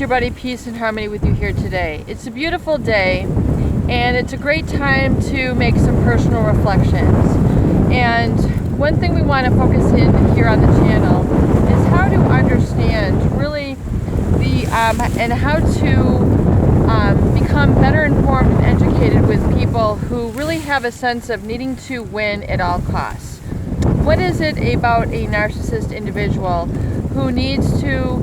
your buddy Peace and Harmony with you here today. It's a beautiful day and it's a great time to make some personal reflections. And one thing we want to focus in here on the channel is how to understand really and how to become better informed and educated with people who really have a sense of needing to win at all costs. What is it about a narcissist individual who needs to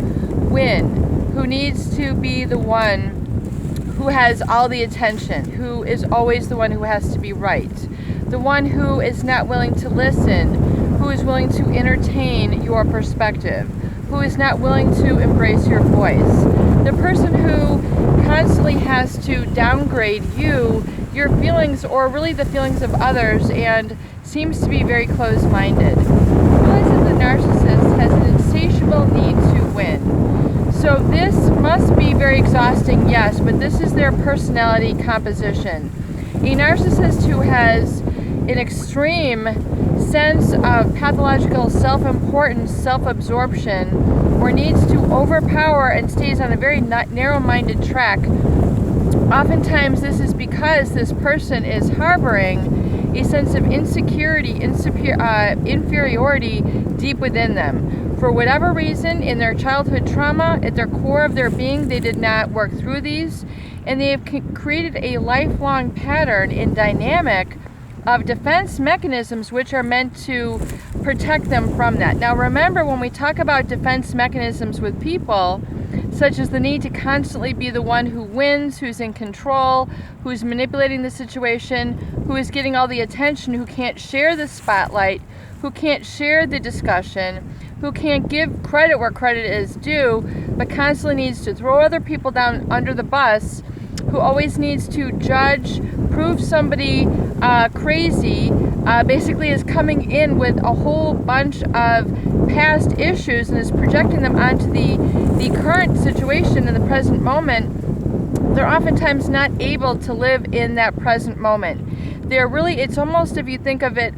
win, who needs to be the one who has all the attention, who is always the one who has to be right, the one who is not willing to listen, who is willing to entertain your perspective, who is not willing to embrace your voice, the person who constantly has to downgrade you, your feelings, or really the feelings of others, and seems to be very closed-minded. Realize that the narcissist has an insatiable need to win. So this must be very exhausting, yes, but this is their personality composition. A narcissist who has an extreme sense of pathological self-importance, self-absorption, or needs to overpower and stays on a very narrow-minded track. Oftentimes this is because this person is harboring a sense of insecurity, inferiority deep within them. For whatever reason, in their childhood trauma, at their core of their being, they did not work through these, and they have created a lifelong pattern and dynamic of defense mechanisms which are meant to protect them from that. Now remember, when we talk about defense mechanisms with people, such as the need to constantly be the one who wins, who's in control, who's manipulating the situation, who is getting all the attention, who can't share the spotlight, who can't share the discussion, who can't give credit where credit is due, but constantly needs to throw other people down under the bus, who always needs to judge, prove somebody crazy, basically is coming in with a whole bunch of past issues and is projecting them onto the current situation in the present moment. They're oftentimes not able to live in that present moment. They're really, it's almost, if you think of it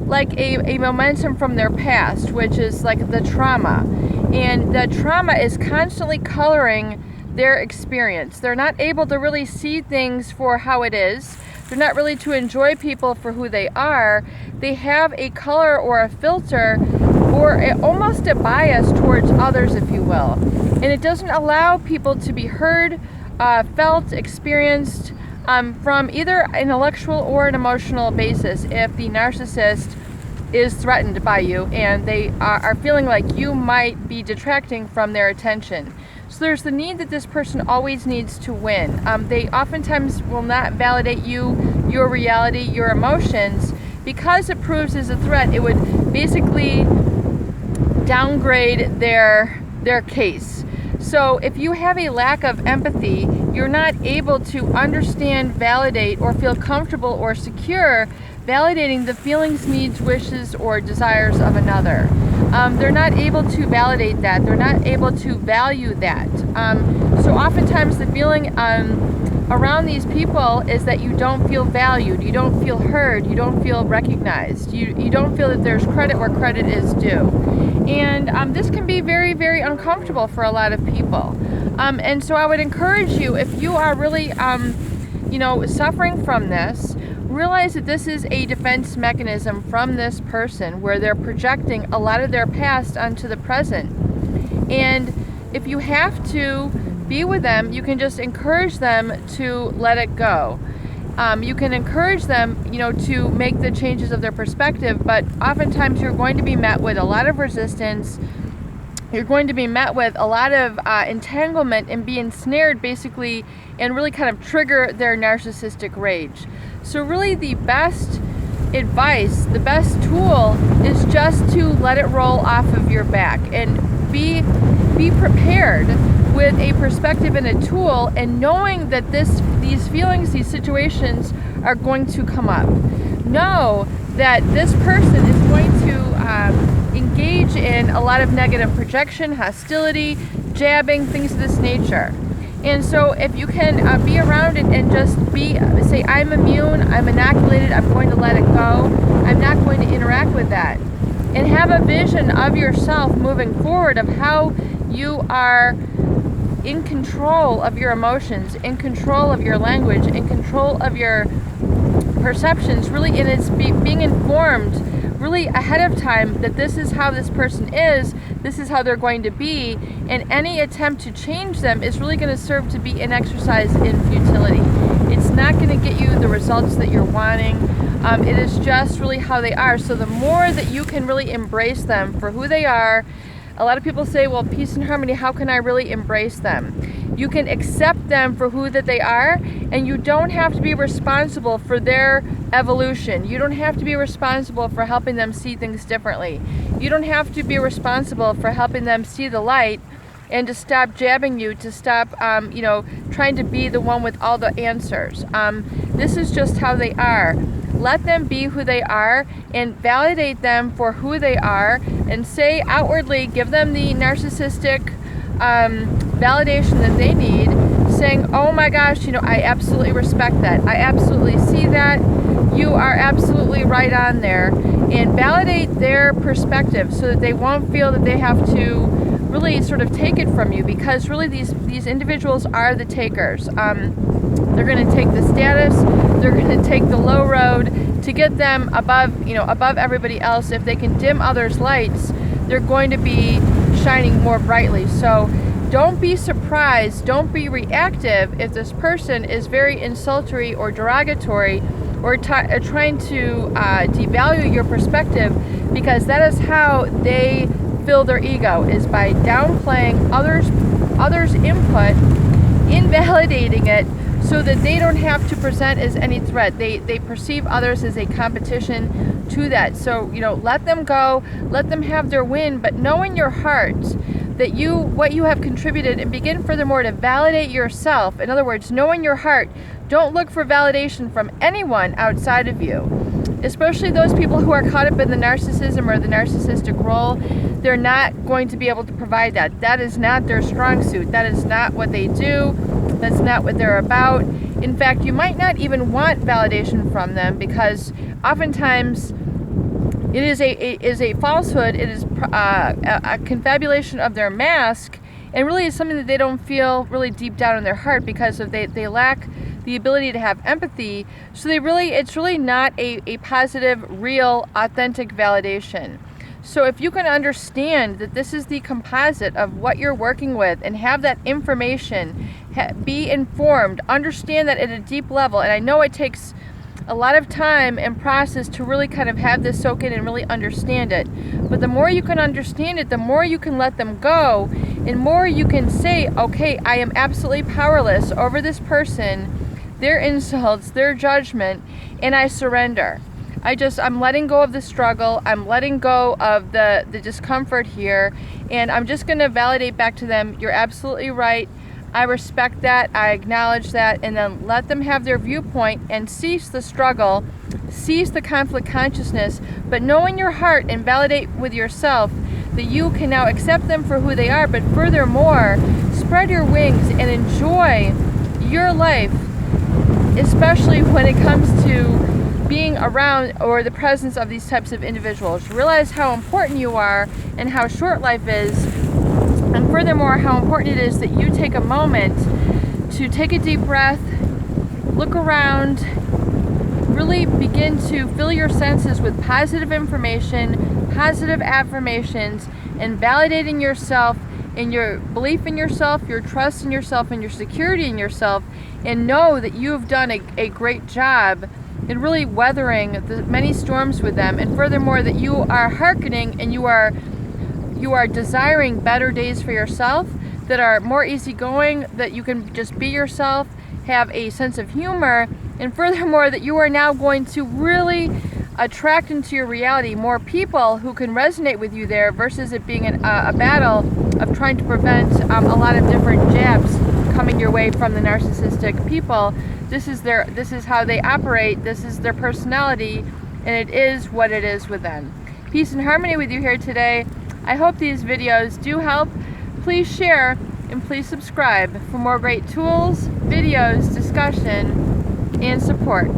like a momentum from their past, which is like the trauma. And the trauma is constantly coloring their experience. They're not able to really see things for how it is. They're not really to enjoy people for who they are. They have a color or a filter or almost a bias towards others, if you will. And it doesn't allow people to be heard, felt, experienced from either an intellectual or an emotional basis if the narcissist is threatened by you and they are feeling like you might be detracting from their attention. So there's the need that this person always needs to win. They oftentimes will not validate you, your reality, your emotions, because it proves as a threat. It would basically downgrade their case. So if you have a lack of empathy, you're not able to understand, validate, or feel comfortable or secure validating the feelings, needs, wishes, or desires of another. They're not able to validate that. They're not able to value that. So oftentimes the feeling around these people is that you don't feel valued, you don't feel heard, you don't feel recognized, you don't feel that there's credit where credit is due. And this can be very, very uncomfortable for a lot of people. And so I would encourage you, if you are really suffering from this, realize that this is a defense mechanism from this person where they're projecting a lot of their past onto the present. And if you have to be with them, you can just encourage them to let it go. You can encourage them, to make the changes of their perspective, but oftentimes you're going to be met with a lot of resistance. You're going to be met with a lot of entanglement and be ensnared basically and really kind of trigger their narcissistic rage. So really the best advice, the best tool is just to let it roll off of your back and be prepared with a perspective and a tool, and knowing that these feelings, these situations are going to come up. Know that this person is going to engage in a lot of negative projection, hostility, jabbing, things of this nature. And so if you can be around it and just say, I'm immune, I'm inoculated, I'm going to let it go, I'm not going to interact with that. And have a vision of yourself moving forward of how you are in control of your emotions, in control of your language, in control of your perceptions, really, and it's being informed really ahead of time that this is how this person is, this is how they're going to be, and any attempt to change them is really going to serve to be an exercise in futility. It's not going to get you the results that you're wanting. It is just really how they are. So the more that you can really embrace them for who they are, a lot of people say, well, peace and harmony, how can I really embrace them? You can accept them for who that they are, and you don't have to be responsible for their evolution. You don't have to be responsible for helping them see things differently. You don't have to be responsible for helping them see the light and to stop jabbing you, to stop, trying to be the one with all the answers. This is just how they are. Let them be who they are and validate them for who they are, and say outwardly, give them the narcissistic validation that they need, saying, oh my gosh, I absolutely respect that. I absolutely see that. You are absolutely right on there. And validate their perspective so that they won't feel that they have to really sort of take it from you, because really these individuals are the takers. They're going to take the status, they're going to take the low road to get them above everybody else. If they can dim others' lights, they're going to be shining more brightly. So don't be surprised, don't be reactive if this person is very insultory or derogatory or trying to devalue your perspective, because that is how they fill their ego, is by downplaying others' input, invalidating it, so that they don't have to present as any threat. They perceive others as a competition to that. So, let them go, let them have their win, but know in your heart that what you have contributed, and begin furthermore to validate yourself. In other words, know in your heart, don't look for validation from anyone outside of you, especially those people who are caught up in the narcissism or the narcissistic role. They're not going to be able to provide that. That is not their strong suit. That is not what they do. That's not what they're about. In fact, you might not even want validation from them, because oftentimes it is a falsehood. It is a confabulation of their mask, and really is something that they don't feel really deep down in their heart, because they lack the ability to have empathy. So it's really not a positive, real, authentic validation. So if you can understand that this is the composite of what you're working with, and have that information, be informed, understand that at a deep level, and I know it takes a lot of time and process to really kind of have this soak in and really understand it. But the more you can understand it, the more you can let them go, and more you can say, okay, I am absolutely powerless over this person, their insults, their judgment, and I surrender. I'm letting go of the struggle, I'm letting go of the discomfort here, and I'm just going to validate back to them, you're absolutely right, I respect that, I acknowledge that, and then let them have their viewpoint and cease the struggle, cease the conflict consciousness, but know in your heart and validate with yourself that you can now accept them for who they are, but furthermore, spread your wings and enjoy your life, especially when it comes to being around or the presence of these types of individuals. Realize how important you are and how short life is, and furthermore how important it is that you take a moment to take a deep breath, look around, really begin to fill your senses with positive information, positive affirmations, and validating yourself and your belief in yourself, your trust in yourself, and your security in yourself, and know that you have done a great job in really weathering the many storms with them, and furthermore that you are hearkening and you are desiring better days for yourself that are more easygoing, that you can just be yourself, have a sense of humor, and furthermore that you are now going to really attract into your reality more people who can resonate with you there, versus it being a battle of trying to prevent a lot of different jabs coming your way from the narcissistic people. This is how they operate, this is their personality, and it is what it is with them. Peace and harmony with you here today. I hope these videos do help. Please share and please subscribe for more great tools, videos, discussion, and support.